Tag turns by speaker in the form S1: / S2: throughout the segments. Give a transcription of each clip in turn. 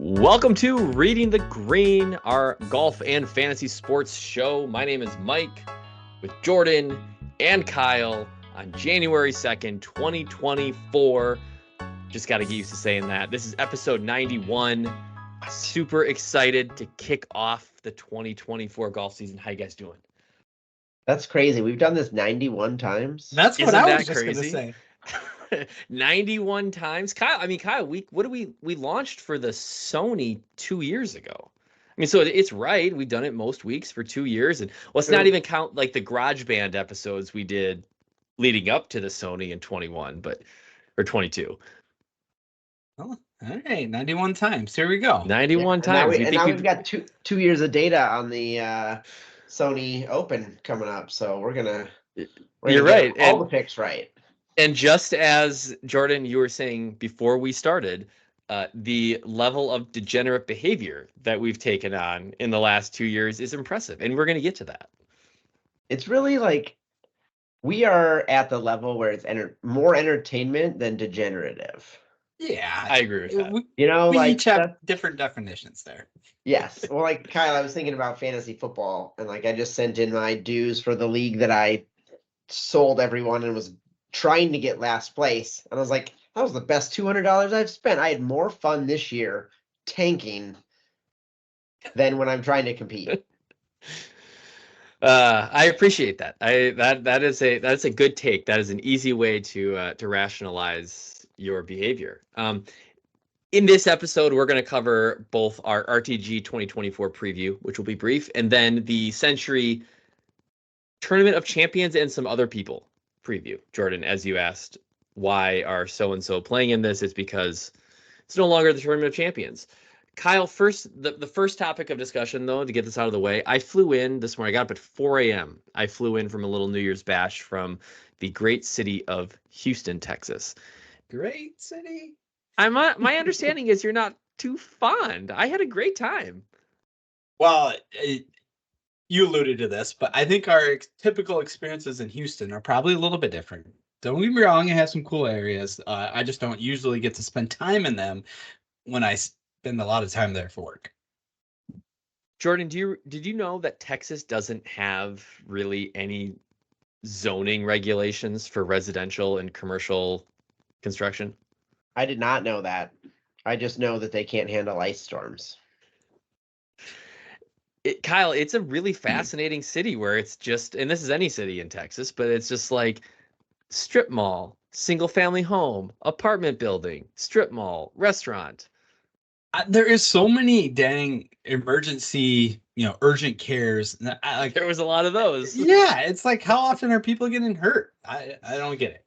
S1: Welcome to Reading the Green, our golf and fantasy sports show. My name is Mike with Jordan and Kyle on January 2nd, 2024. Just got to get used to saying that. This is episode 91. Super excited to kick off the 2024 golf season. How you guys doing?
S2: That's crazy. We've done this 91 times.
S3: That's what
S1: Isn't
S3: I
S1: that
S3: was just going to
S1: crazy?
S3: say.
S1: 91 times. Kyle, we launched for the Sony 2 years ago. I mean, so it's right. We've done it most weeks for 2 years. And let's not even count like the Garage Band episodes we did leading up to the Sony in 21, or 22.
S3: Oh, all right, 91 times. Here we go.
S1: 91 times.
S2: Now we've got two years of data on the Sony Open coming up. So we're gonna
S1: You're right.
S2: Get all the picks right.
S1: And just as Jordan, you were saying before we started, the level of degenerate behavior that we've taken on in the last 2 years is impressive. And we're going to get to that.
S2: It's really like we are at the level where it's more entertainment than degenerative.
S3: Yeah,
S1: I agree with that.
S3: We
S2: like
S3: each have different definitions there.
S2: Yes. Well, like Kyle, I was thinking about fantasy football, and like I just sent in my dues for the league that I sold everyone and was trying to get last place. And I was like, that was the best $200 I've spent. I had more fun this year tanking than when I'm trying to compete.
S1: I appreciate that. That's a good take. That is an easy way to rationalize your behavior. In this episode, we're going to cover both our RTG 2024 preview, which will be brief, and then the Sentry Tournament of Champions and some other people preview. Jordan, as you asked, why are so-and-so playing in this? It's because it's no longer the Tournament of Champions. Kyle, the first topic of discussion, though, to get this out of the way, I flew in this morning. I got up at 4 a.m. I flew in from a little New Year's bash from the great city of Houston, Texas.
S3: Great city.
S1: My understanding is you're not too fond. I had a great time.
S3: Well, you alluded to this, but I think our typical experiences in Houston are probably a little bit different. Don't get me wrong, it has some cool areas. I just don't usually get to spend time in them when I spend a lot of time there for work.
S1: Jordan, did you know that Texas doesn't have really any zoning regulations for residential and commercial construction?
S2: I did not know that. I just know that they can't handle ice storms.
S1: Kyle, it's a really fascinating city where it's just, and this is any city in Texas, but it's just like strip mall, single family home, apartment building, strip mall, restaurant.
S3: There is so many dang emergency, urgent cares.
S1: There was a lot of those.
S3: Yeah, it's like, how often are people getting hurt? I don't get it.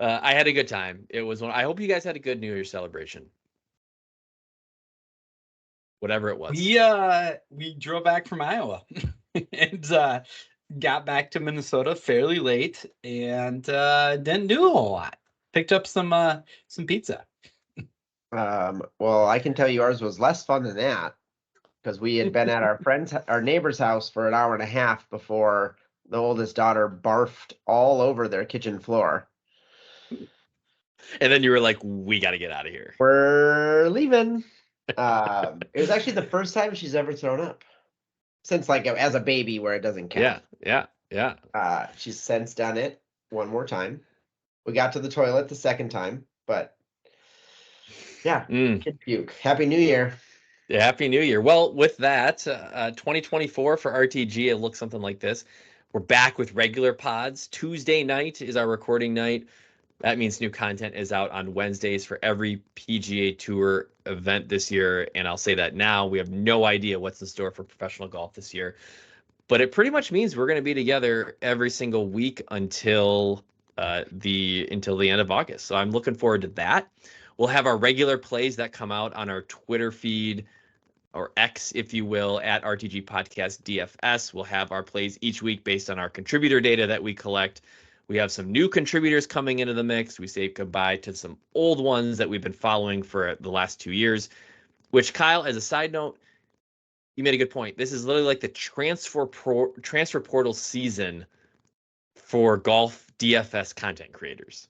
S1: I had a good time. It was one. I hope you guys had a good New Year's celebration. Whatever it was.
S3: We drove back from Iowa and got back to Minnesota fairly late and didn't do a whole lot. Picked up some pizza.
S2: Well, I can tell you ours was less fun than that because we had been at our neighbor's house for an hour and a half before the oldest daughter barfed all over their kitchen floor.
S1: And then you were like, we got to get out of here.
S2: We're leaving. It was actually the first time she's ever thrown up since like as a baby where it doesn't count.
S1: Yeah.
S2: She's since done it one more time. We got to the toilet the second time, but yeah, kid puke. Happy New Year.
S1: Yeah, Happy New Year. Well, with that, 2024 for RTG, it looks something like this. We're back with regular pods. Tuesday night is our recording night. That means new content is out on Wednesdays for every PGA Tour event this year. And I'll say that now. We have no idea what's in store for professional golf this year. But it pretty much means we're going to be together every single week until the end of August. So I'm looking forward to that. We'll have our regular plays that come out on our Twitter feed, or X, if you will, at RTG Podcast DFS. We'll have our plays each week based on our contributor data that we collect. We have some new contributors coming into the mix. We say goodbye to some old ones that we've been following for the last 2 years, which, Kyle, as a side note, you made a good point. This is literally like the transfer portal season for golf DFS content creators.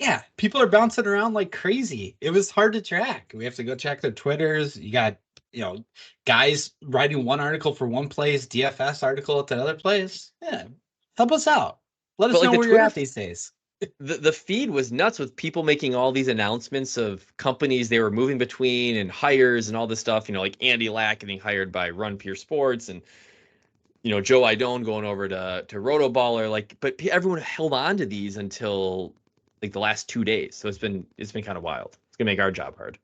S3: Yeah, people are bouncing around like crazy. It was hard to track. We have to go check their Twitters. You got, guys writing one article for one place, DFS article at the other place. Yeah, help us out. Let us
S1: But like
S3: know
S1: the
S3: where you're
S1: Twitter
S3: at these days.
S1: the feed was nuts with people making all these announcements of companies they were moving between and hires and all this stuff, like Andy Lack getting hired by Run Pure Sports and Joe Idone going over to Rotoballer, but everyone held on to these until like the last 2 days. So it's been kind of wild. It's gonna make our job hard.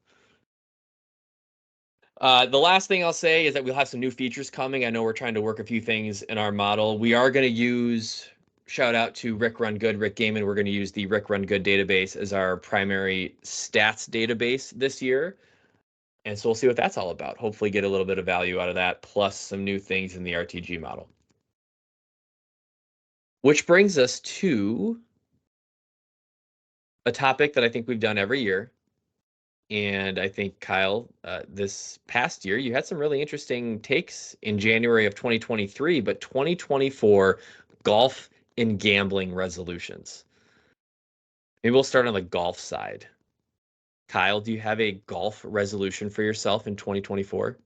S1: The last thing I'll say is that we'll have some new features coming. I know we're trying to work a few things in our model. We are going to use, shout out to Rick Run Good, Rick Gaiman. We're going to use the Rick Run Good database as our primary stats database this year. And so we'll see what that's all about. Hopefully get a little bit of value out of that, plus some new things in the RTG model. Which brings us to a topic that I think we've done every year. And I think, Kyle, this past year, you had some really interesting takes in January of 2023, but 2024 golf and gambling resolutions. Maybe we'll start on the golf side. Kyle, do you have a golf resolution for yourself in 2024?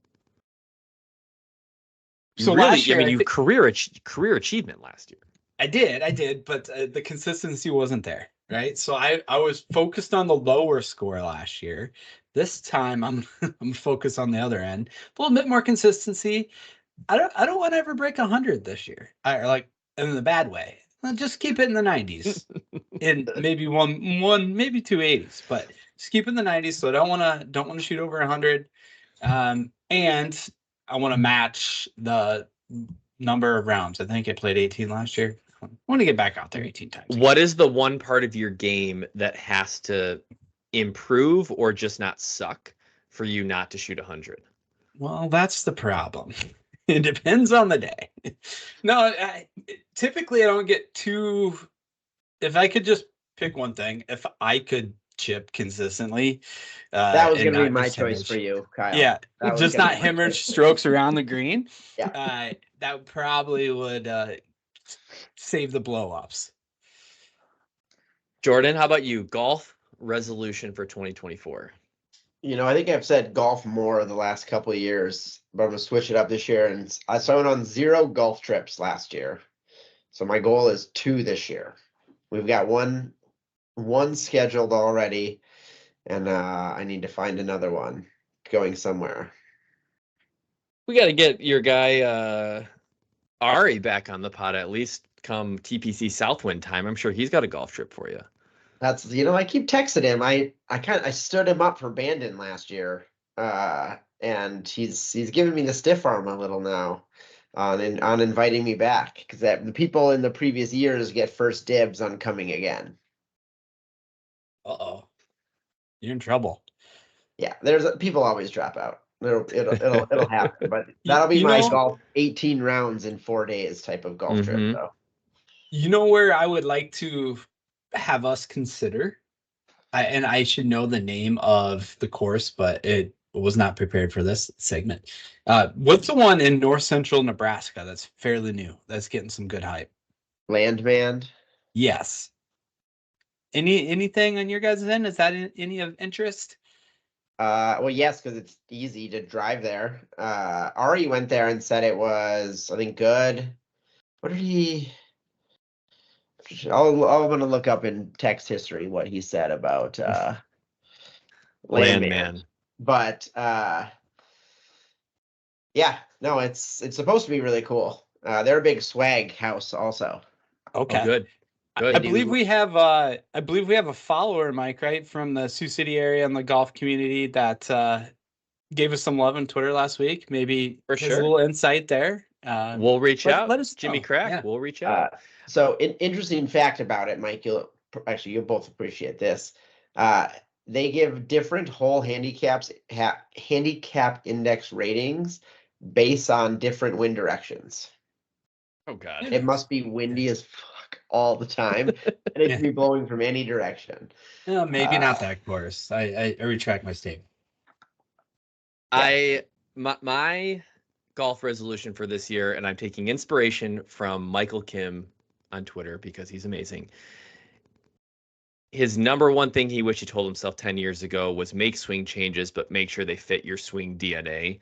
S3: So last year,
S1: you career achievement last year.
S3: I did, but the consistency wasn't there, right? So I was focused on the lower score last year. This time I'm focused on the other end, a little bit more consistency. I don't want to ever break 100 this year. I like in the bad way. I'll just keep it in the 90s, and maybe maybe 280s, but just keep it in the 90s. So I don't want to shoot over 100, and I want to match the number of rounds. I think I played 18 last year. I want to get back out there 18 times.
S1: What is the one part of your game that has to improve or just not suck for you not to shoot 100?
S3: Well, that's the problem. It depends on the day. No, typically I don't get too. If I could just pick one thing, if I could chip consistently,
S2: that was going to be
S3: not
S2: my
S3: just
S2: choice
S3: hemorrhage.
S2: for you, Kyle.
S3: Yeah,
S2: That was
S3: just
S2: gonna
S3: not
S2: be my
S3: hemorrhage
S2: choice.
S3: strokes around the green.
S2: Yeah.
S3: That probably would save the blow-ups.
S1: Jordan, how about you? Golf resolution for 2024?
S2: I think I've said golf more the last couple of years, but I'm going to switch it up this year. And I went on 0 golf trips last year. So my goal is 2 this year. We've got one scheduled already, and I need to find another one going somewhere.
S1: We got to get your guy Ari back on the pod at least come TPC Southwind time. I'm sure he's got a golf trip for you.
S2: That's I keep texting him. I stood him up for Bandon last year, and he's giving me the stiff arm a little now on inviting me back because the people in the previous years get first dibs on coming again.
S3: Uh-oh, you're in trouble.
S2: Yeah, people always drop out. It'll happen, but that'll be my golf 18 rounds in 4 days type of golf trip. So.
S3: You know where I would like to have us consider, and I should know the name of the course, but it was not prepared for this segment. What's the one in north central Nebraska that's fairly new, that's getting some good hype?
S2: Landman.
S3: Yes. Anything on your guys' end? Is that any of interest?
S2: Well, yes, because it's easy to drive there. Ari went there and said it was, I think, good. What did he? I'm gonna look up in text history what he said about Landman. But yeah, no, it's supposed to be really cool. They're a big swag house also.
S3: Okay,
S1: oh, good.
S3: I believe we have a follower, Mike, right, from the Sioux City area and the golf community that gave us some love on Twitter last week. Maybe
S1: for
S3: sure. A little insight there.
S1: We'll reach out.
S3: Let us
S1: Jimmy
S3: know.
S1: Crack.
S3: Yeah.
S1: We'll reach out.
S2: So an interesting fact about it, Mike, you'll both appreciate this. They give different hole handicap index ratings based on different wind directions.
S1: Oh God.
S2: It must be windy as fuck all the time, and it can be blowing from any direction.
S3: Maybe not that course. I retract my statement.
S1: Yeah. My golf resolution for this year, and I'm taking inspiration from Michael Kim on Twitter because he's amazing, his number one thing he wished he told himself 10 years ago was make swing changes, but make sure they fit your swing DNA.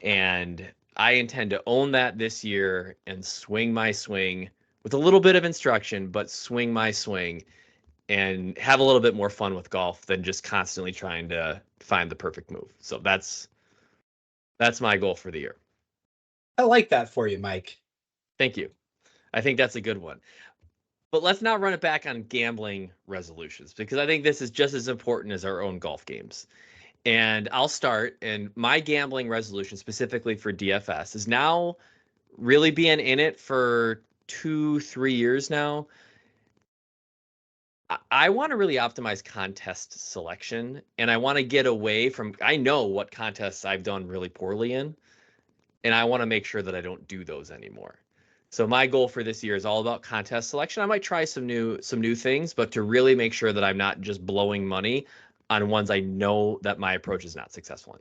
S1: And I intend to own that this year and swing my swing with a little bit of instruction, but swing my swing and have a little bit more fun with golf than just constantly trying to find the perfect move. So that's my goal for the year.
S3: I like that for you, Mike.
S1: Thank you. I think that's a good one. But let's not run it back on gambling resolutions, because I think this is just as important as our own golf games. And I'll start. And my gambling resolution specifically for DFS is now really being in it for 2-3 years now. I want to really optimize contest selection, and I want to get away from, I know what contests I've done really poorly in, and I want to make sure that I don't do those anymore. So my goal for this year is all about contest selection. I might try some new things, but to really make sure that I'm not just blowing money on ones I know that my approach is not successful in.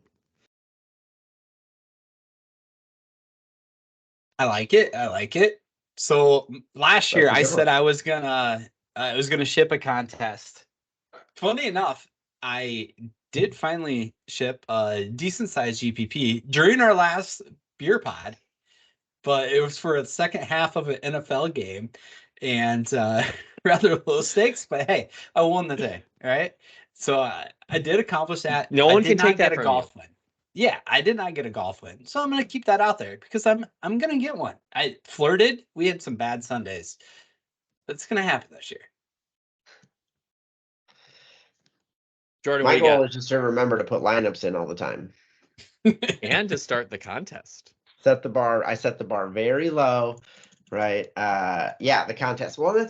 S3: I like it. I like it. So last year I said I was gonna ship a contest. Funny enough, I did finally ship a decent sized GPP during our last beer pod, but it was for the second half of an NFL game, and rather low stakes. But hey, I won the day, right? So I did accomplish that.
S1: No one can take that from you.
S3: Win. Yeah, I did not get a golf win, so I'm gonna keep that out there because I'm gonna get one. I flirted. We had some bad Sundays. It's gonna happen this year.
S1: Jordan,
S2: my goal is just to remember to put lineups in all the time
S1: and to start the contest.
S2: Set the bar. I set the bar very low, right? Yeah, the contest. Well,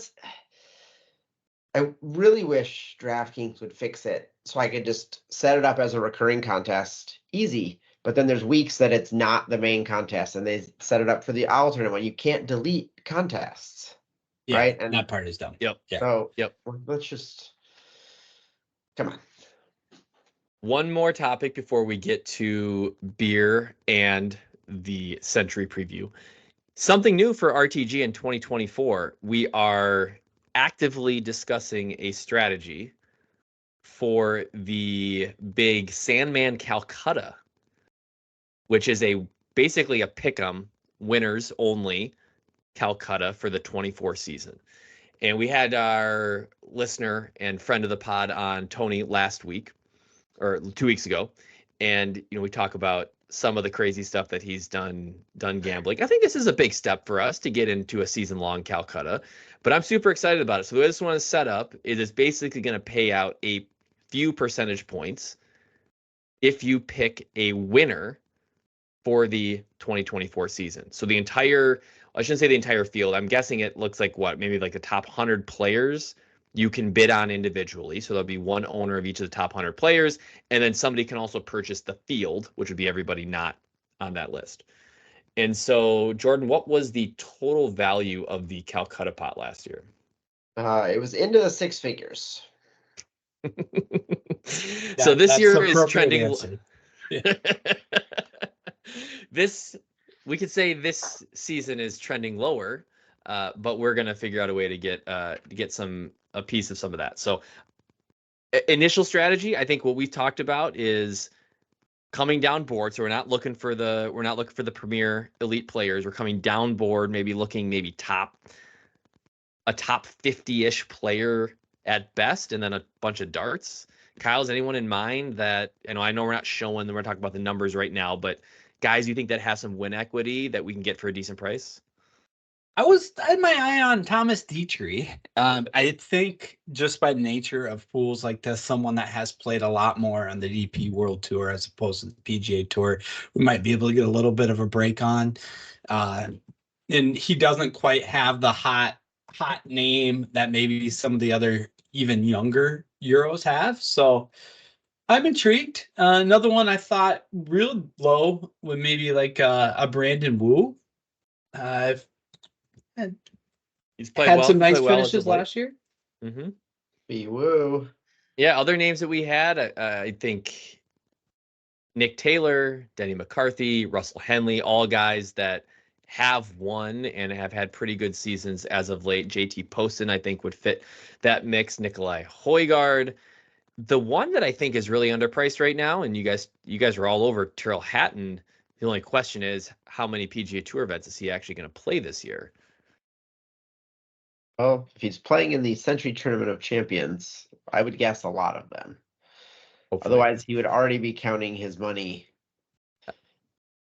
S2: I really wish DraftKings would fix it so I could just set it up as a recurring contest. Easy. But then there's weeks that it's not the main contest and they set it up for the alternate one. You can't delete contests.
S3: Yeah,
S2: right? And
S3: that part is dumb.
S1: Yep.
S3: Yeah.
S2: So
S1: Yep.
S2: Let's just come on.
S1: One more topic before we get to beer and the Sentry preview. Something new for RTG in 2024. We are actively discussing a strategy for the big Sandman Calcutta, which is basically a pick'em, winners only Calcutta for the 24 season. And we had our listener and friend of the pod on, Tony, last week or 2 weeks ago, and we talk about some of the crazy stuff that he's done gambling. I think this is a big step for us to get into a season-long Calcutta, but I'm super excited about it. So the way this one is set up is it's basically going to pay out a few percentage points if you pick a winner for the 2024 season. So the entire, I shouldn't say the entire field, I'm guessing it looks like maybe like the top 100 players you can bid on individually. So there'll be one owner of each of the top 100 players, and then somebody can also purchase the field, which would be everybody not on that list. And so, Jordan, what was the total value of the Calcutta pot last year?
S2: It was into the six figures.
S1: So this year is trending.
S3: Yeah.
S1: We could say this season is trending lower, but we're gonna figure out a way to get a piece of some of that. So initial strategy, I think what we've talked about is coming down board. So we're not looking for the premier elite players. We're coming down board, maybe looking a top 50-ish player at best, and then a bunch of darts. Kyle, is anyone in mind that, I know we're not showing, we're talking about the numbers right now, but guys you think that has some win equity that we can get for a decent price?
S3: I had my eye on Thomas Dietrich. I think just by nature of pools like this, someone that has played a lot more on the DP World Tour as opposed to the PGA Tour, we might be able to get a little bit of a break on. And he doesn't quite have the hot name that maybe some of the other even younger Euros have. So I'm intrigued. Another one I thought real low would maybe like a Brandon Wu. He's had some nice finishes last year.
S1: Mm-hmm.
S2: Woo.
S1: Yeah, other names that we had, I think Nick Taylor, Denny McCarthy, Russell Henley, all guys that have won and have had pretty good seasons as of late. JT Poston, I think, would fit that mix. Nikolai Højgaard. The one that I think is really underpriced right now, and you guys are all over Tyrrell Hatton. The only question is, how many PGA Tour events is he actually going to play this year?
S2: Well, if he's playing in the Sentry Tournament of Champions, I would guess a lot of them.
S1: Hopefully.
S2: Otherwise, he would already be counting his money.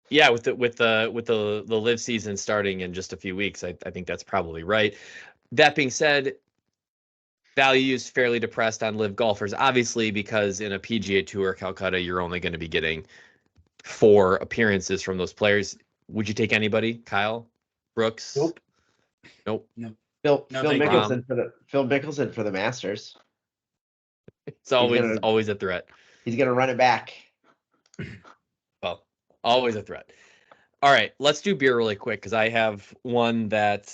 S1: Yeah, with the live season starting in just a few weeks, I think that's probably right. That being said, value is fairly depressed on live golfers, obviously, because in a PGA Tour Calcutta, you're only going to be getting 4 appearances from those players. Would you take anybody? Kyle? Brooks?
S3: Nope.
S1: Nope.
S3: No.
S2: Phil
S3: thank you.
S2: Mickelson for the Masters.
S1: It's always a threat.
S2: He's gonna run it back.
S1: Well, always a threat. All right, let's do beer really quick because I have one that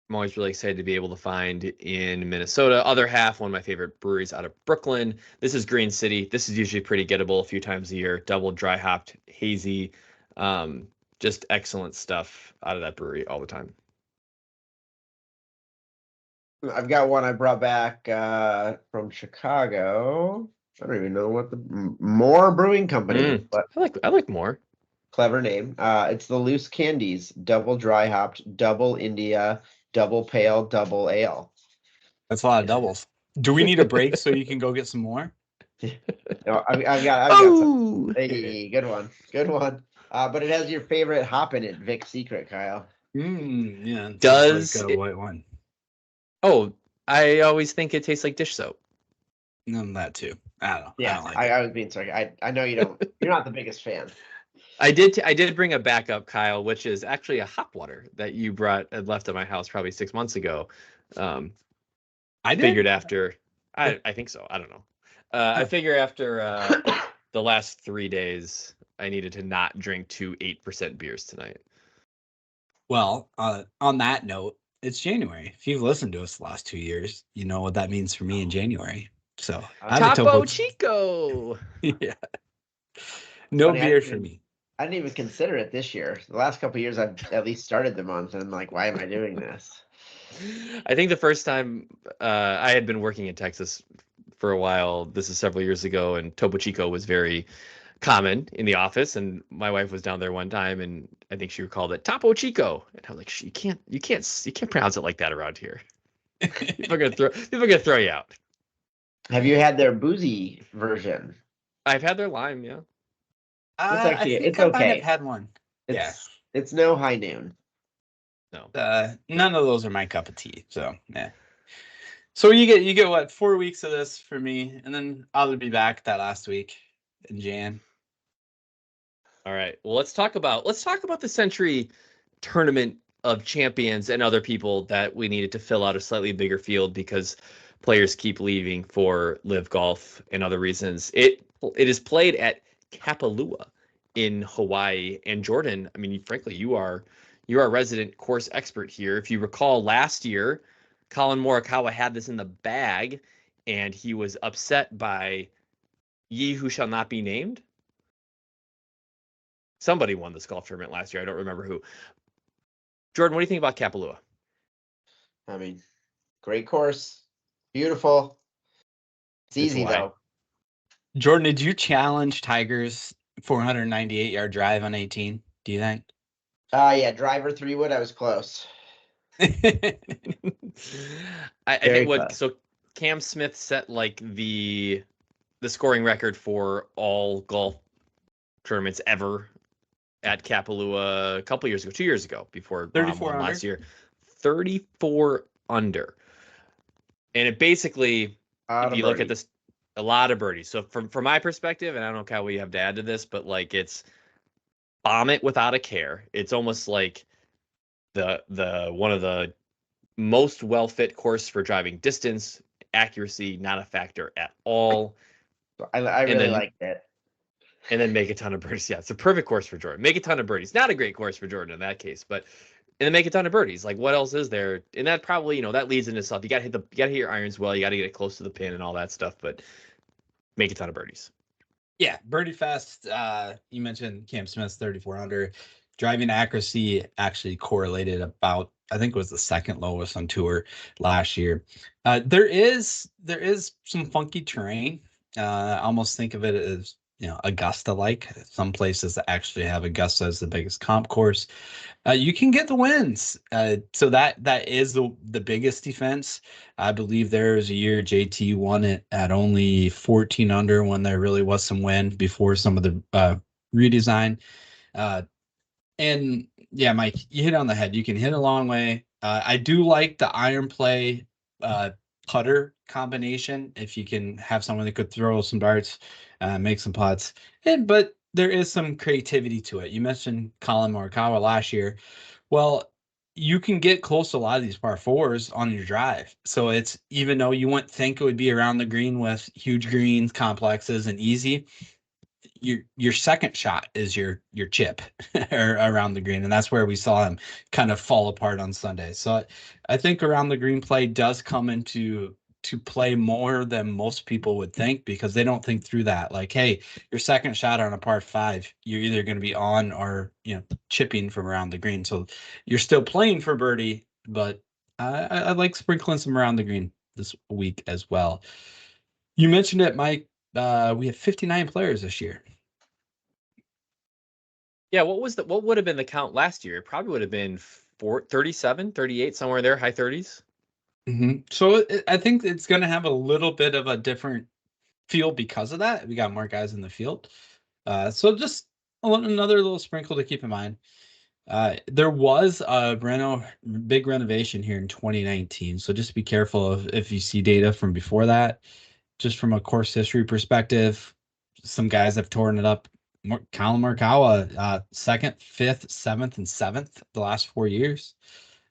S1: I'm always really excited to be able to find in Minnesota. Other half, one of my favorite breweries out of Brooklyn. This is Green City. This is usually pretty gettable a few times a year. Double dry hopped, hazy, just excellent stuff out of that brewery all the time.
S2: I've got one I brought back from Chicago. I don't even know what the Moore Brewing Company, but
S1: I like Moore.
S2: Clever name. It's the Loose Candies, double dry hopped, double India, double pale, double ale.
S3: That's a lot of doubles. Do we need a break so you can go get some more?
S2: No, I've got some. Hey, good one. But it has your favorite hop in it, Vic's Secret, Kyle.
S3: Yeah.
S1: Does
S3: like a white one?
S1: Oh, I always think it tastes like dish soap.
S3: That too. I don't know.
S2: Yeah,
S3: I don't like
S2: I was being sorry. I know you don't. You're not the biggest fan.
S1: I did bring a backup, Kyle, which is actually a hop water that you brought and left at my house probably 6 months ago. I figured after, I think so. I don't know. I figure after the last 3 days, I needed to not drink 2 8% beers tonight.
S3: Well, on that note, it's January. If you've listened to us the last 2 years, you know what that means for me in January. So
S1: Topo Chico.
S3: Yeah. No beer for me.
S2: I didn't even consider it this year. The last couple of years, I've at least started the month, and I'm like, why am I doing this?
S1: I think the first time I had been working in Texas for a while, this is several years ago, and Topo Chico was very common in the office, and my wife was down there one time, and I think she recalled it Topo Chico, and I was like, you can't pronounce it like that around here. People are gonna throw you out.
S2: Have you had their boozy version?
S1: I've had their lime, yeah.
S3: I think I might have had one.
S2: It's no high noon.
S1: No.
S3: None of those are my cup of tea. So yeah. So you get what, 4 weeks of this for me, and then I'll be back that last week in Jan.
S1: All right. Well, let's talk about the Sentry Tournament of Champions and other people that we needed to fill out a slightly bigger field because players keep leaving for live golf and other reasons. It is played at Kapalua in Hawaii. And Jordan, I mean, frankly, you are a resident course expert here. If you recall last year, Colin Morikawa had this in the bag, and he was upset by ye who shall not be named. Somebody won this golf tournament last year. I don't remember who. Jordan, what do you think about Kapalua?
S2: I mean, great course. Beautiful. It's easy, though.
S3: Jordan, did you challenge Tiger's 498-yard drive on 18? Do you think?
S2: Yeah, driver 3-wood. I was close.
S1: I think so Cam Smith set like the scoring record for all golf tournaments ever at Kapalua a couple years ago, 2 years ago, before
S3: 34
S1: last year. 34 under. And it basically, if you look at this, a lot of birdies. So from my perspective, and I don't know, Kyle, what you have to add to this, but like it's bomb it without a care. It's almost like the one of the most well-fit course for driving distance, accuracy, not a factor at all.
S2: I really liked it.
S1: And then make a ton of birdies. Yeah, it's a perfect course for Jordan. Make a ton of birdies. Not a great course for Jordan in that case, but and then make a ton of birdies. Like what else is there? And that probably, that leads into stuff. You gotta hit your irons well, you gotta get it close to the pin and all that stuff, but make a ton of birdies.
S3: Yeah, Birdie Fest. You mentioned Cam Smith's 34 under. Driving accuracy actually correlated about, I think it was the second lowest on tour last year. There is some funky terrain. I almost think of it as, Augusta like. Some places that actually have Augusta as the biggest comp course. You can get the wins. So that is the biggest defense. I believe there was a year JT won it at only 14 under when there really was some wind before some of the redesign. Uh, and yeah, Mike, you hit on the head. You can hit a long way. I do like the iron play putter combination. If you can have someone that could throw some darts, make some putts, but there is some creativity to it. You mentioned Colin Morikawa last year. Well, you can get close to a lot of these par fours on your drive. So it's, even though you wouldn't think it would be around the green with huge greens, complexes, and easy, your second shot is your chip around the green, and that's where we saw him kind of fall apart on Sunday. So I think around the green play does come into to play more than most people would think, because they don't think through that. Like, hey, your second shot on a par five, you're either going to be on or chipping from around the green. So you're still playing for birdie, but I like sprinkling some around the green this week as well. You mentioned it, Mike. We have 59 players this year.
S1: Yeah, what would have been the count last year? It probably would have been 37, 38, somewhere there, high 30s.
S3: So I think it's going to have a little bit of a different feel because of that. We got more guys in the field. So just another little sprinkle to keep in mind. There was a big renovation here in 2019. So just be careful if you see data from before that. Just from a course history perspective, some guys have torn it up. Colin Morikawa, 2nd, 5th, 7th, and 7th the last 4 years.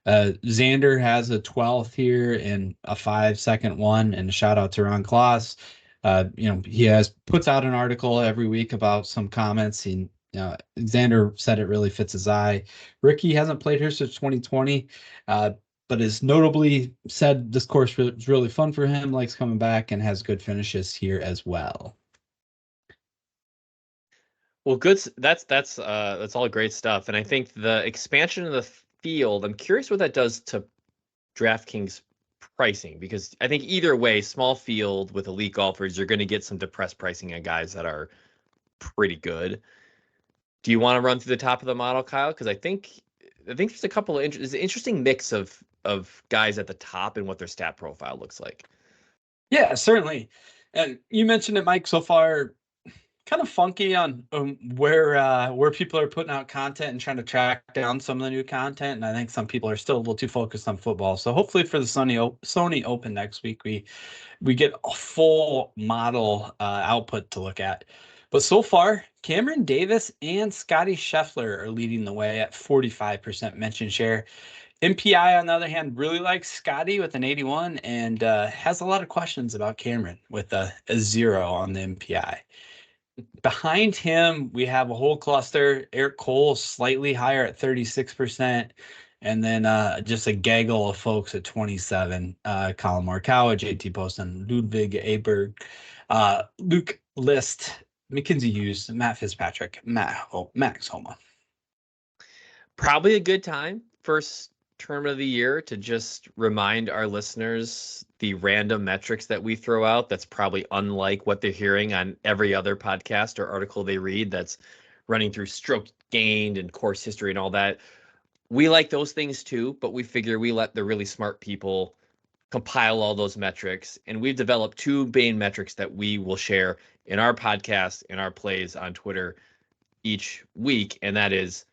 S3: Xander has a 12th here and a 5-second one, and a shout out to Ron Kloss. He puts out an article every week about some comments. And Xander said it really fits his eye. Ricky hasn't played here since 2020, but has notably said this course was really fun for him, likes coming back, and has good finishes here as well.
S1: Well, good. That's all great stuff, and I think the expansion of the field. I'm curious what that does to DraftKings pricing, because I think either way, small field with elite golfers, you're going to get some depressed pricing on guys that are pretty good. Do you want to run through the top of the model, Kyle? Because I think there's a couple of there's an interesting mix of guys at the top and what their stat profile looks like.
S3: Yeah, certainly. And you mentioned it, Mike, so far. Kind of funky on where people are putting out content and trying to track down some of the new content, and I think some people are still a little too focused on football. So hopefully for the Sony Open next week, we get a full model output to look at. But so far, Cameron Davis and Scotty Scheffler are leading the way at 45% mention share. MPI, on the other hand, really likes Scotty with an 81 and has a lot of questions about Cameron with a 0 on the MPI. Behind him, we have a whole cluster. Eric Cole slightly higher at 36%. And then just a gaggle of folks at 27. Colin Morikawa, JT Poston, Ludwig Aberg, Luke List, Mackenzie Hughes, Matt Fitzpatrick, Max Homa.
S1: Probably a good time, first term of the year, to just remind our listeners the random metrics that we throw out. That's probably unlike what they're hearing on every other podcast or article they read that's running through stroke gained and course history and all that. We like those things too, but we figure we let the really smart people compile all those metrics. And we've developed two main metrics that we will share in our podcast and our plays on Twitter each week. And that is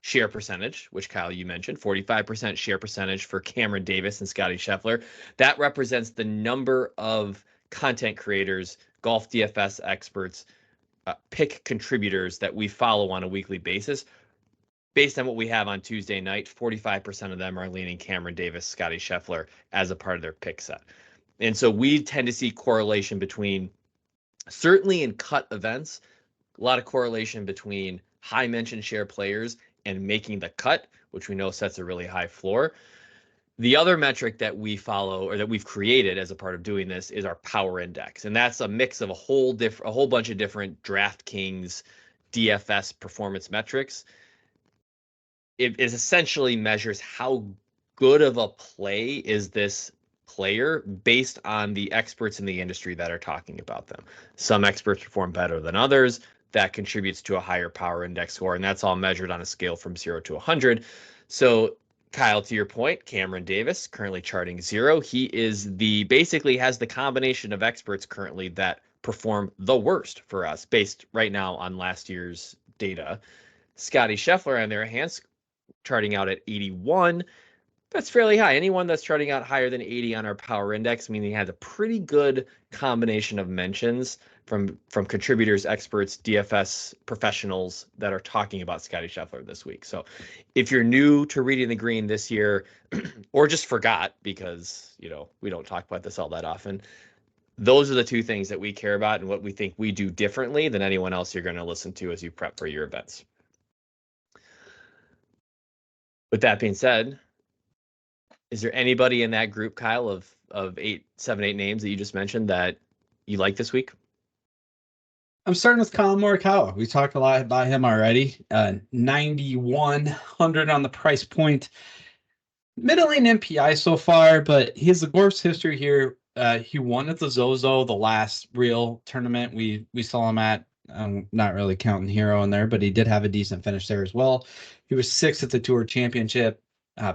S1: share percentage, which Kyle, you mentioned, 45% share percentage for Cameron Davis and Scotty Scheffler. That represents the number of content creators, golf DFS experts, pick contributors that we follow on a weekly basis. Based on what we have on Tuesday night, 45% of them are leaning Cameron Davis, Scotty Scheffler as a part of their pick set. And so we tend to see correlation between, certainly in cut events, a lot of correlation between high mention share players and making the cut, which we know sets a really high floor. The other metric that we follow or that we've created as a part of doing this is our power index. And that's a mix of a whole bunch of different DraftKings DFS performance metrics. It is essentially measures how good of a play is this player based on the experts in the industry that are talking about them. Some experts perform better than others. That contributes to a higher power index score, and that's all measured on a scale from 0 to 100. So, Kyle, to your point, Cameron Davis currently charting 0. He is basically has the combination of experts currently that perform the worst for us based right now on last year's data. Scotty Scheffler, on the other hand, charting out at 81. That's fairly high. Anyone that's charting out higher than 80 on our power index, meaning he has a pretty good combination of mentions from contributors, experts, DFS professionals that are talking about Scotty Scheffler this week. So if you're new to Reading the Green this year, or just forgot because, we don't talk about this all that often, those are the two things that we care about and what we think we do differently than anyone else you're going to listen to as you prep for your events. With that being said, is there anybody in that group, Kyle, of 7, 8 names that you just mentioned that you like this week?
S3: I'm starting with Colin Morikawa. We talked a lot about him already. 9,100 on the price point. Middling MPI so far, but he has the worst history here. He won at the Zozo, the last real tournament we saw him at. I'm not really counting Hero in there, but he did have a decent finish there as well. He was 6th at the Tour Championship.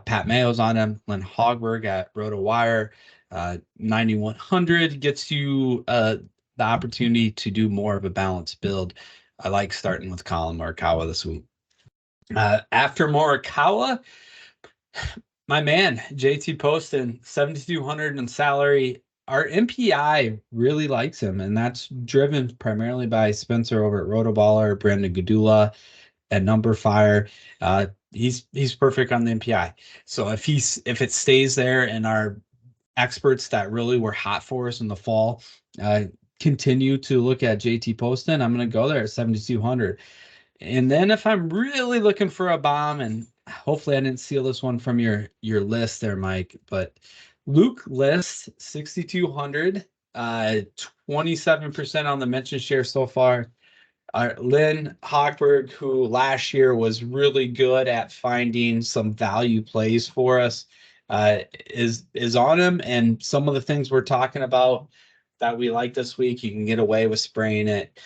S3: Pat Mayo's on him. Len Hogberg at RotoWire. 9,100 gets you the opportunity to do more of a balanced build. I like starting with Colin Morikawa this week. After Morikawa, my man, JT Poston, 7,200 in salary. Our MPI really likes him, and that's driven primarily by Spencer over at Rotoballer, Brandon Gudula at Number Fire. He's perfect on the MPI. So if it stays there and our experts that really were hot for us in the fall continue to look at JT Poston, I'm going to go there at 7,200. And then if I'm really looking for a bomb, and hopefully I didn't steal this one from your list there, Mike, but Luke List, 6,200, 27% on the mention share so far. Len Hogberg, who last year was really good at finding some value plays for us, is on him. And some of the things we're talking about that we like this week, you can get away with spraying it.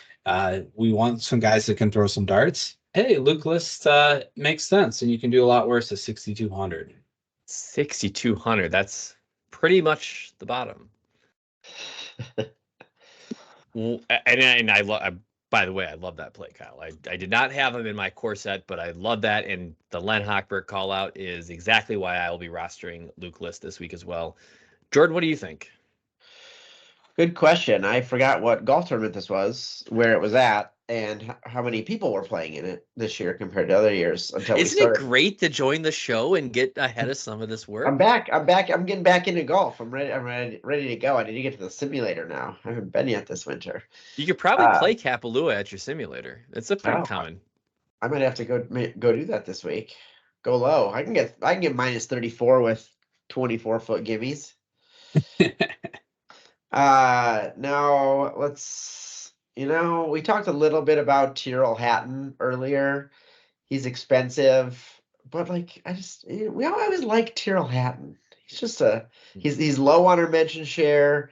S3: We want some guys that can throw some darts. Hey, Luke List makes sense, and you can do a lot worse at 6,200.
S1: 6,200. That's pretty much the bottom. Well, and I love. By the way, I love that play, Kyle. I did not have him in my core set, but I love that. And the Len Hochberg call out is exactly why I will be rostering Luke List this week as well. Jordan, what do you think?
S2: Good question. I forgot what golf tournament this was, where it was at, and how many people were playing in it this year compared to other years until we
S1: Isn't
S2: started.
S1: it great to join the show and get ahead of some of this work?
S2: I'm back. I'm getting back into golf. I'm ready to go. I need to get to the simulator now. I haven't been yet this winter.
S1: You could probably play Kapalua at your simulator. It's a pretty common.
S2: I might have to go do that this week. Go low. I can get minus 34 with 24-foot gimmies. Now let's, we talked a little bit about Tyrrell Hatton earlier. He's expensive, but we always like Tyrrell Hatton. He's just he's low on our mention share,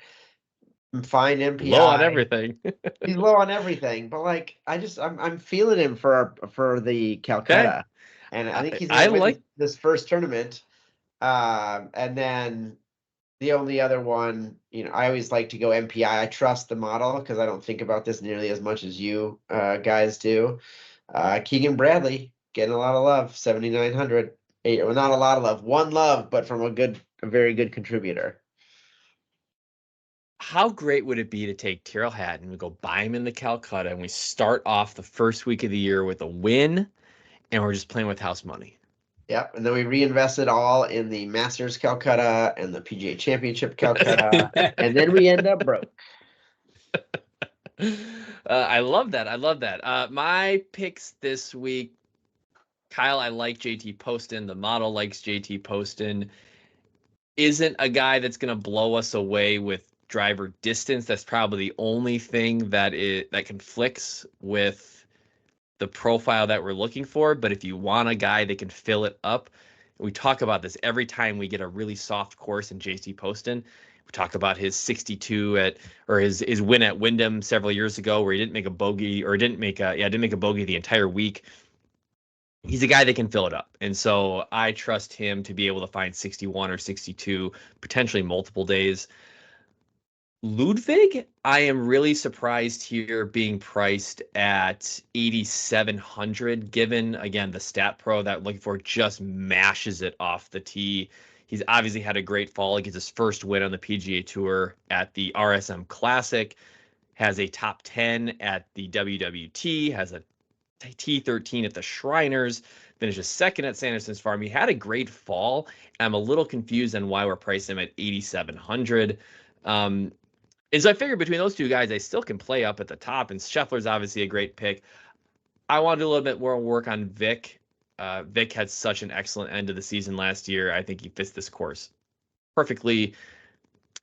S2: fine MPI.
S1: Low on everything.
S2: He's low on everything, but I'm feeling him for the Calcutta, and I think he's gonna win this first tournament. And then the only other one, I always like to go MPI. I trust the model because I don't think about this nearly as much as you guys do. Keegan Bradley getting a lot of love, 7,900. Well, not a lot of love, one love, but from a very good contributor.
S1: How great would it be to take Tyrrell Hatton, we go buy him in the Calcutta, and we start off the first week of the year with a win, and we're just playing with house money.
S2: Yep, and then we reinvested all in the Masters Calcutta and the PGA Championship Calcutta, and then we end up broke.
S1: I love that. My picks this week, Kyle, I like JT Poston. The model likes JT Poston. isn't a guy that's going to blow us away with driver distance. That's probably the only thing that conflicts with the profile that we're looking for. But if you want a guy that can fill it up, we talk about this every time we get a really soft course in JC Poston. We talk about his 62 or his win at Wyndham several years ago, where he didn't make a bogey or didn't make a bogey the entire week. He's a guy that can fill it up. And so I trust him to be able to find 61 or 62, potentially multiple days. Ludwig, I am really surprised here being priced at 8,700, given, again, the stat pro that I'm looking for just mashes it off the tee. He's obviously had a great fall. He gets his first win on the PGA Tour at the RSM Classic, has a top 10 at the WWT, has a T13 at the Shriners, finishes second at Sanderson's Farm. He had a great fall. I'm a little confused on why we're pricing him at 8,700. And so I figured between those two guys, they still can play up at the top. And Scheffler's obviously a great pick. I want to do a little bit more work on Vic. Vic had such an excellent end of the season last year. I think he fits this course perfectly.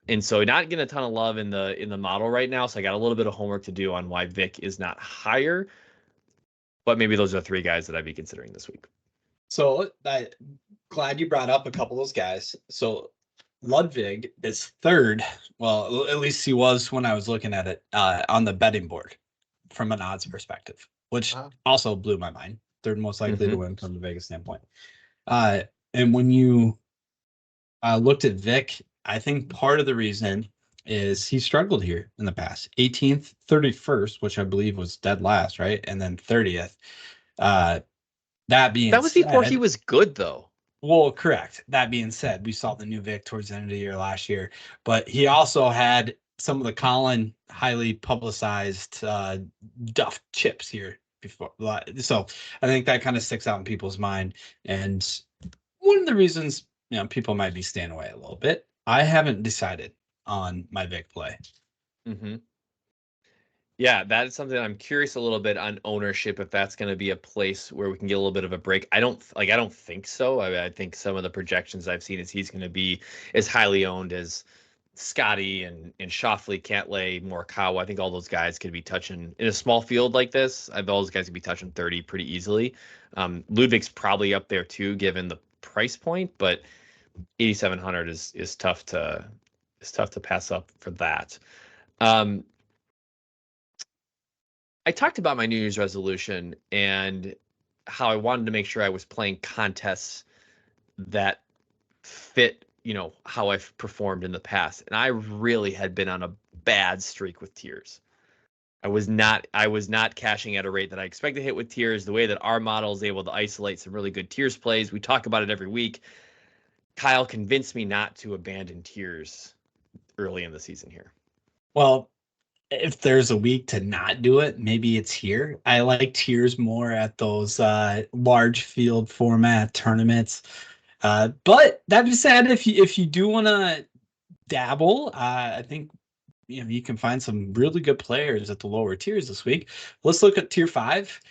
S1: And so not getting a ton of love in the model right now. So I got a little bit of homework to do on why Vic is not higher. But maybe those are three guys that I'd be considering this week.
S3: So I'm glad you brought up a couple of those guys. So Ludwig is third. Well, at least he was when I was looking at it on the betting board from an odds perspective, which also blew my mind. Third most likely to win from the Vegas standpoint. And when you looked at Vic, I think part of the reason is he struggled here in the past. 18th, 31st, which I believe was dead last, right? And then 30th. That was
S1: before he was good, though.
S3: Well, correct. That being said, we saw the new Vic towards the end of the year last year, but he also had some of the Colin highly publicized duff chips here before. So I think that kind of sticks out in people's mind. And one of the reasons, people might be staying away a little bit. I haven't decided on my Vic play.
S1: Mm-hmm. Yeah, that is something I'm curious a little bit on ownership, if that's going to be a place where we can get a little bit of a break. I don't think so. I think some of the projections I've seen is he's going to be as highly owned as Scotty and Schauffele, Cantlay, Morikawa. I think all those guys could be touching in a small field like this. Those guys could be touching 30 pretty easily. Ludwig's probably up there too, given the price point, but 8,700 is tough to pass up for that. I talked about my New Year's resolution and how I wanted to make sure I was playing contests that fit, how I've performed in the past. And I really had been on a bad streak with tiers. I was not cashing at a rate that I expect to hit with tiers. The way that our model is able to isolate some really good tiers plays, we talk about it every week. Kyle convinced me not to abandon tiers early in the season here.
S3: Well, if there's a week to not do it, maybe it's here. I like tiers more at those large field format tournaments. But that being said, if you do want to dabble, I think you can find some really good players at the lower tiers this week. Let's look at tier 5.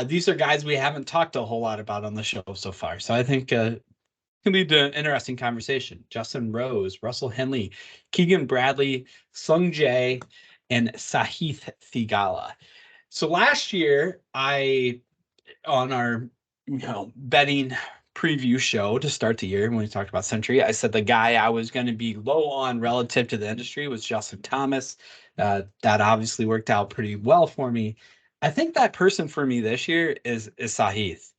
S3: These are guys we haven't talked a whole lot about on the show so far. So I think can lead to an interesting conversation. Justin Rose, Russell Henley, Keegan Bradley, Sung Jae, and Sahith Theegala. So last year, on our betting preview show to start the year when we talked about Sentry, I said the guy I was going to be low on relative to the industry was Justin Thomas. That obviously worked out pretty well for me. I think that person for me this year is Sahith.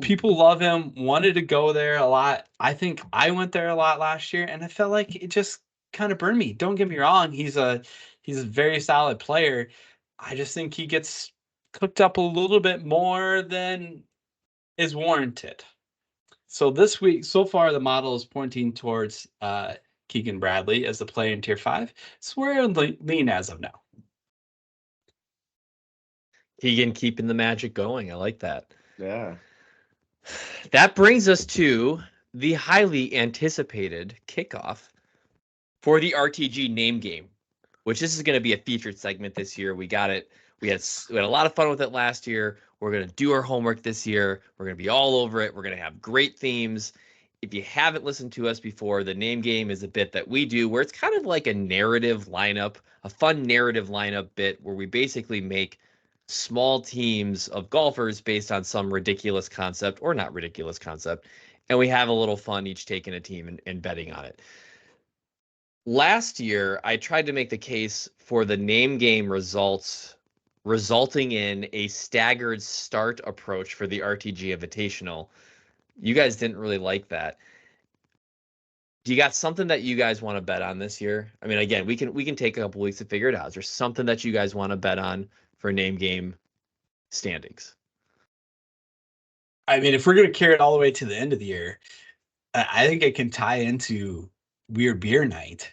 S3: People love him, wanted to go there a lot. I think I went there a lot last year, and I felt like it just kind of burned me. Don't get me wrong. He's a very solid player. I just think he gets cooked up a little bit more than is warranted. So this week, so far, the model is pointing towards Keegan Bradley as the play in tier 5. So we're lean as of now.
S1: Keegan keeping the magic going. I like that.
S2: Yeah.
S1: That brings us to the highly anticipated kickoff for the RTG name game, which this is going to be a featured segment this year. We got it. We had a lot of fun with it last year. We're going to do our homework this year. We're going to be all over it. We're going to have great themes. if you haven't listened to us before, the name game is a bit that we do where it's kind of like a narrative lineup, a fun narrative lineup bit where we basically make small teams of golfers based on some ridiculous concept or not ridiculous concept. And we have a little fun each taking a team and betting on it. Last year, I tried to make the case for the name game results resulting in a staggered start approach for the RTG Invitational. You guys didn't really like that. Do you got something that you guys want to bet on this year? I mean, again, we can take a couple weeks to figure it out. Is there something that you guys want to bet on for name game standings?
S3: I mean, if we're going to carry it all the way to the end of the year, I think it can tie into Weird Beer Night.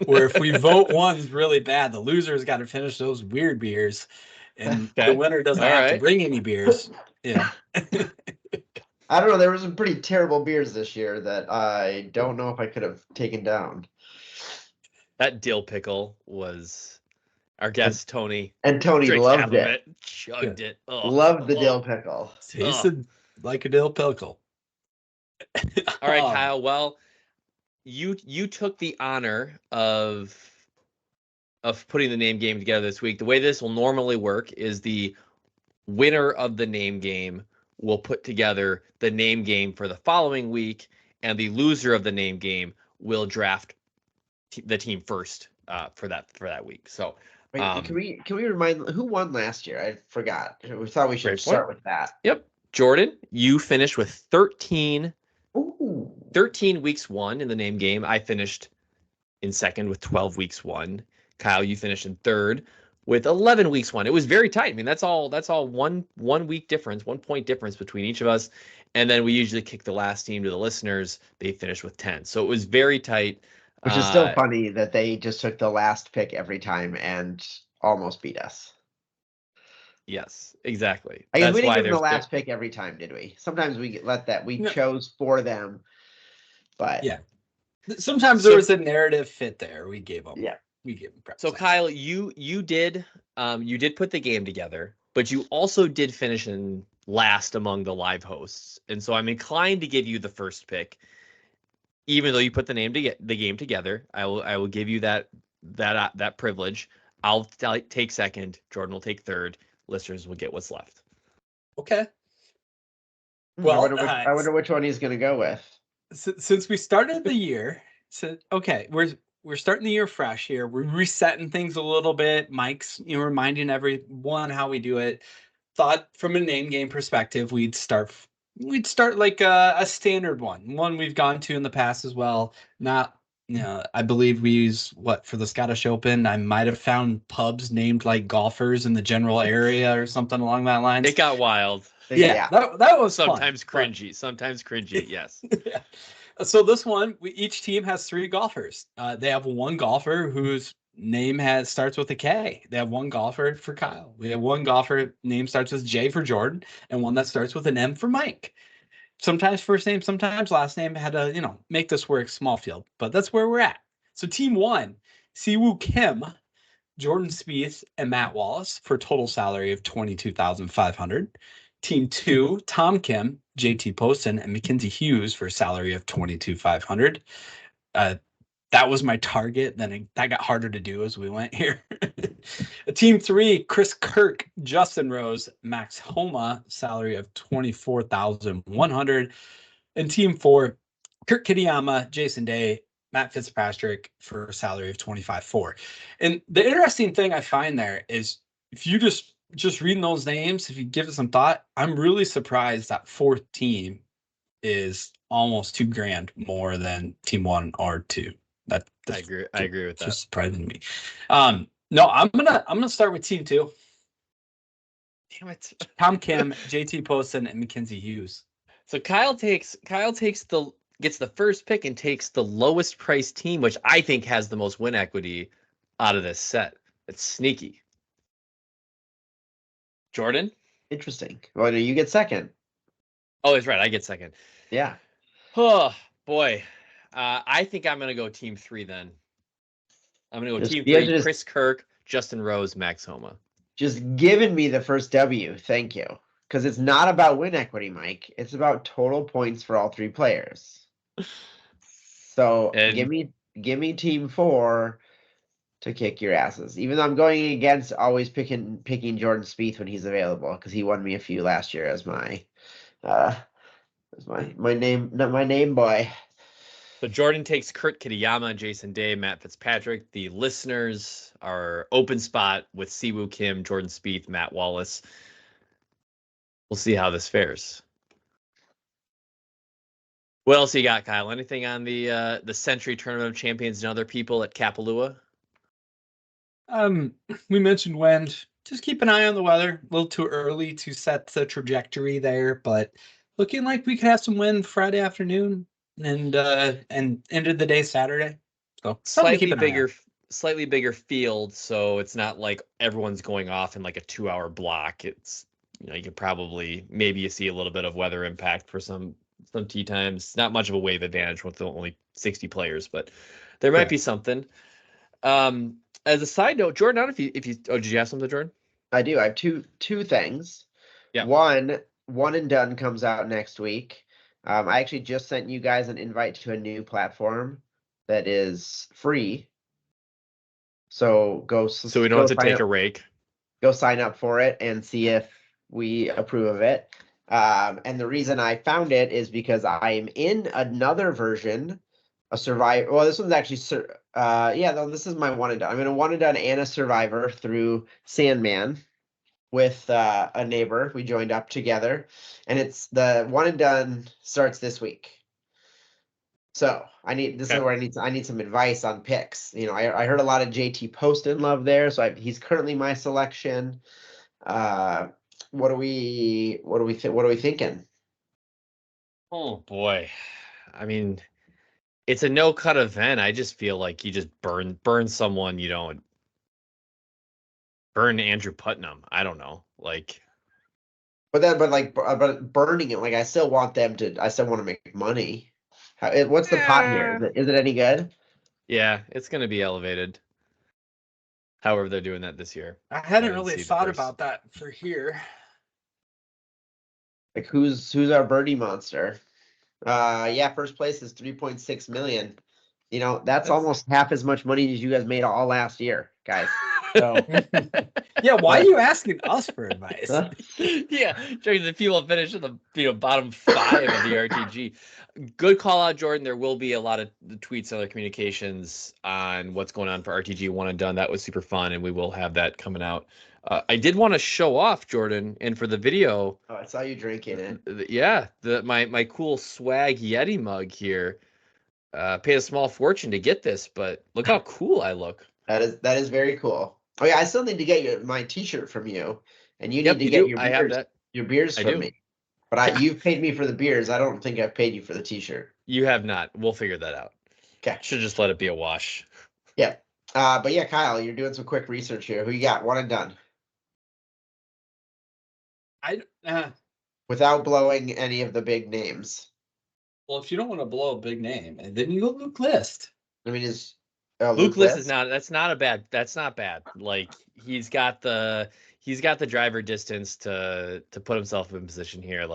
S3: Where if we vote one's really bad, the loser's got to finish those weird beers, and
S1: Okay.
S3: the winner doesn't have to bring any beers. Yeah.
S2: I don't know. There were some pretty terrible beers this year that I don't know if I could have taken down.
S1: That dill pickle was our guest Tony.
S2: And Tony loved it.
S1: Chugged it. Oh,
S2: Loved the dill pickle.
S3: Tasted like a dill pickle.
S1: All right, Kyle. Well, you took the honor of putting the name game together this week. The way this will normally work is the winner of the name game will put together the name game for the following week, and the loser of the name game will draft the team first for that week. So,
S2: Wait, can we remind who won last year? I forgot. We thought we should start with that.
S1: Yep, Jordan, you finished with 13.
S2: Ooh.
S1: 13 weeks won in the name game. I finished in second with 12 weeks won. Kyle, you finished in third with 11 weeks won. It was very tight. I mean, that's all one week difference, 1 point difference between each of us. And then we usually kick the last team to the listeners. They finished with 10. So it was very tight.
S2: Which is still funny that they just took the last pick every time and almost beat us.
S1: Yes, exactly.
S2: I guess we didn't give them the last pick every time, did we? Sometimes we let that. We chose for them. But
S3: yeah. Sometimes there was a narrative fit there. We gave them.
S2: Yeah.
S3: We gave them prep.
S1: So Kyle, you did put the game together, but you also did finish in last among the live hosts. And so I'm inclined to give you the first pick. Even though you put the game together, I will give you that privilege. I'll take second. Jordan will take third. Listeners will get what's left.
S3: Okay.
S2: Well, I wonder which one he's going to go with.
S3: Since we started the year, we're starting the year fresh here. We're resetting things a little bit. Mike's reminding everyone how we do it. Thought from a name game perspective, we'd start like a standard one we've gone to in the past as well. Not, I believe we use for the Scottish Open. I might have found pubs named like golfers in the general area or something along that line.
S1: It got wild.
S3: Yeah. That was
S1: sometimes
S3: fun,
S1: cringy. Sometimes cringy. Yes.
S3: Yeah. So this one, each team has 3 golfers. They have one golfer whose name starts with a K. They have one golfer for Kyle. We have one golfer name starts with J for Jordan, and one that starts with an M for Mike. Sometimes first name, sometimes last name. Had to make this work small field, but that's where we're at. So team 1, Siwoo Kim, Jordan Spieth, and Matt Wallace for a total salary of $22,500. Team 2, Tom Kim, JT Poston, and Mackenzie Hughes for a salary of $22,500. That was my target. Then that got harder to do as we went here. Team 3, Chris Kirk, Justin Rose, Max Homa, salary of $24,100. And Team 4, Kurt Kitayama, Jason Day, Matt Fitzpatrick for a salary of $25,400. And the interesting thing I find there is if you just reading those names, if you give it some thought, I'm really surprised that 4th team is almost $2,000 more than team 1 or 2. I agree with that. Just surprising me. No, I'm gonna start with team 2. Damn it. Tom Kim, JT Poston, and Mackenzie Hughes.
S1: So Kyle gets the first pick and takes the lowest priced team, which I think has the most win equity out of this set. It's sneaky. Jordan?
S2: Interesting. Well, no, you get second.
S1: Oh, that's right. I get second.
S2: Yeah.
S1: Oh, boy. I think I'm going to go team 3 then. I'm going to go team 3, Chris Kirk, Justin Rose, Max Homa.
S2: Just giving me the first W. Thank you. because it's not about win equity, Mike. It's about total points for all three players. So
S1: And
S2: give me team 4 to kick your asses. Even though I'm going against always picking Jordan Spieth when he's available, because he won me a few last year as my name boy.
S1: so Jordan takes Kurt Kitayama, Jason Day, Matt Fitzpatrick. The listeners are open spot with Siwoo Kim, Jordan Spieth, Matt Wallace. We'll see how this fares. What else you got, Kyle? Anything on the Sentry Tournament of Champions and other people at Kapalua?
S3: We mentioned wind. Just keep an eye on the weather. A little too early to set the trajectory there, but looking like we could have some wind Friday afternoon and ended the day Saturday. So
S1: Slightly bigger field, so it's not like everyone's going off in like a 2-hour block. It's you could probably maybe you see a little bit of weather impact for some tee times. Not much of a wave advantage with only 60 players, but there might be something. As a side note, Jordan, I don't know if you did you have something, Jordan?
S2: I do. I have two things.
S1: Yeah.
S2: One and done comes out next week. I actually just sent you guys an invite to a new platform that is free. So
S1: So we don't have to take a rake.
S2: Go sign up for it and see if we approve of it. And the reason I found it is because I am in another version, a Survivor. Well, this one's actually, this is my one and done. I'm in a one and done and a Survivor through Sandman with a neighbor. We joined up together, and it's the one and done starts this week. So is where I need some advice on picks. I heard a lot of JT Poston love there, so he's currently my selection. What are we thinking?
S1: Oh boy. I mean, it's a no cut event. I just feel like you just burn someone, you don't burn Andrew Putnam. I don't know. Like
S2: but burning it, like I still want to make money. What's the pot here? Is it any good?
S1: Yeah, it's going to be elevated. However, they're doing that this year.
S3: I hadn't really thought about that for here.
S2: Like who's our birdie monster? First place is 3.6 million. That's almost half as much money as you guys made all last year, guys. So
S3: yeah, why are you asking us for advice?
S1: Yeah, trying the people finish in the bottom 5 of the RTG. Good call out, Jordan. There will be a lot of tweets and other communications on what's going on for RTG one and done. That was super fun, and we will have that coming out. I did want to show off, Jordan, and for the video.
S2: Oh, I saw you drinking it.
S1: Yeah, my cool swag Yeti mug here. Paid a small fortune to get this, but look how cool I look.
S2: That is very cool. Oh yeah, I still need to get my T-shirt from you, and you need to get your beers.
S1: I have that.
S2: Your beers from me. But you've paid me for the beers. I don't think I've paid you for the T-shirt.
S1: You have not. We'll figure that out.
S2: Okay.
S1: Should just let it be a wash.
S2: Yeah. But yeah, Kyle, you're doing some quick research here. Who you got? One and done. Without blowing any of the big names.
S3: Well, if you don't want to blow a big name, then you go Luke List.
S2: I mean,
S1: Luke List is not. That's not bad. Like he's got the driver distance to put himself in position here.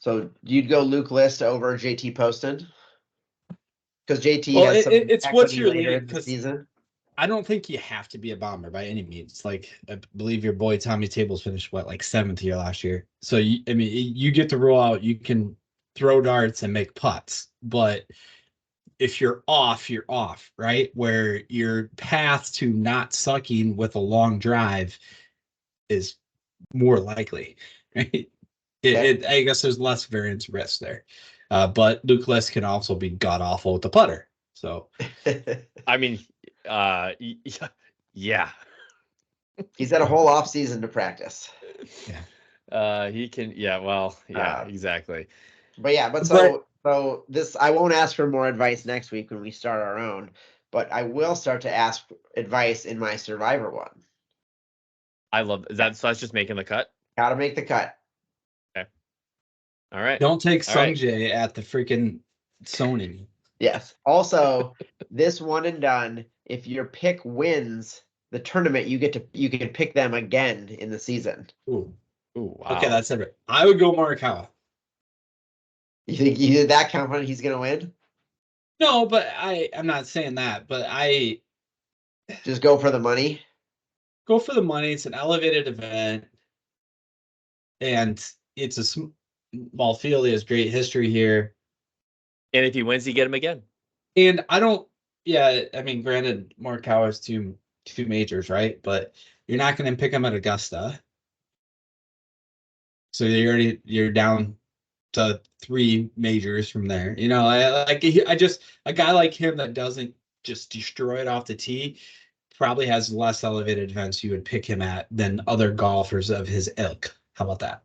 S2: So you'd go Luke List over JT Poston? Because JT has some
S3: it's what's your
S2: later
S3: lead
S2: in the season.
S3: I don't think you have to be a bomber by any means. Like I believe your boy Tommy Tables finished 7th year last year. So you get to roll out. You can throw darts and make putts, but if you're off, right? Where your path to not sucking with a long drive is more likely, right? I guess there's less variance risk there. But Luke List can also be god awful with the putter. So,
S1: I mean, yeah.
S2: He's had a whole off season to practice.
S3: Yeah.
S1: He can. Yeah. Well. Yeah. Exactly.
S2: But so this, I won't ask for more advice next week when we start our own, but I will start to ask advice in my Survivor one.
S1: I love that. So that's just making the cut.
S2: Got to make the cut.
S1: Okay. All right.
S3: Don't take Sungjae at the freaking Sony.
S2: Yes. Also, this one and done. If your pick wins the tournament, you can pick them again in the season.
S3: Ooh.
S1: Ooh, wow.
S3: Okay, that's it. I would go Morikawa.
S2: You think you're that confident he's gonna win?
S3: No, but I'm not saying that, but I
S2: Just go for the money.
S3: go for the money. It's an elevated event, and it's a small field. He has great history here,
S1: And if he wins, you get him again.
S3: and I don't. Yeah, I mean, granted, Morikawa's two majors, right? But you're not going to pick him at Augusta, so you're down to 3 majors from there. You know, I just a guy like him that doesn't just destroy it off the tee probably has less elevated events you would pick him at than other golfers of his ilk. How about that?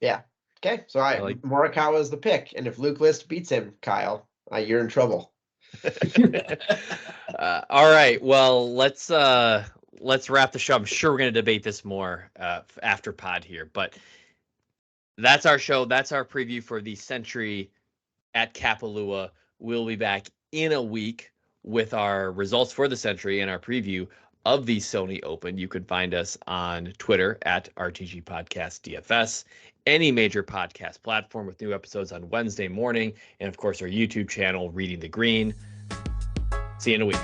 S2: Yeah. Okay. So
S1: I like-
S2: Morikawa is the pick, and if Luke List beats him, Kyle, you're in trouble.
S1: All right. Well, let's wrap the show. I'm sure we're going to debate this more after pod here, but that's our show. That's our preview for the Sentry at Kapalua. We'll be back in a week with our results for the Sentry and our preview of the Sony Open. You can find us on Twitter at RTG Podcast DFS, any major podcast platform with new episodes on Wednesday morning, and of course our YouTube channel, Reading the Green. See you in a week.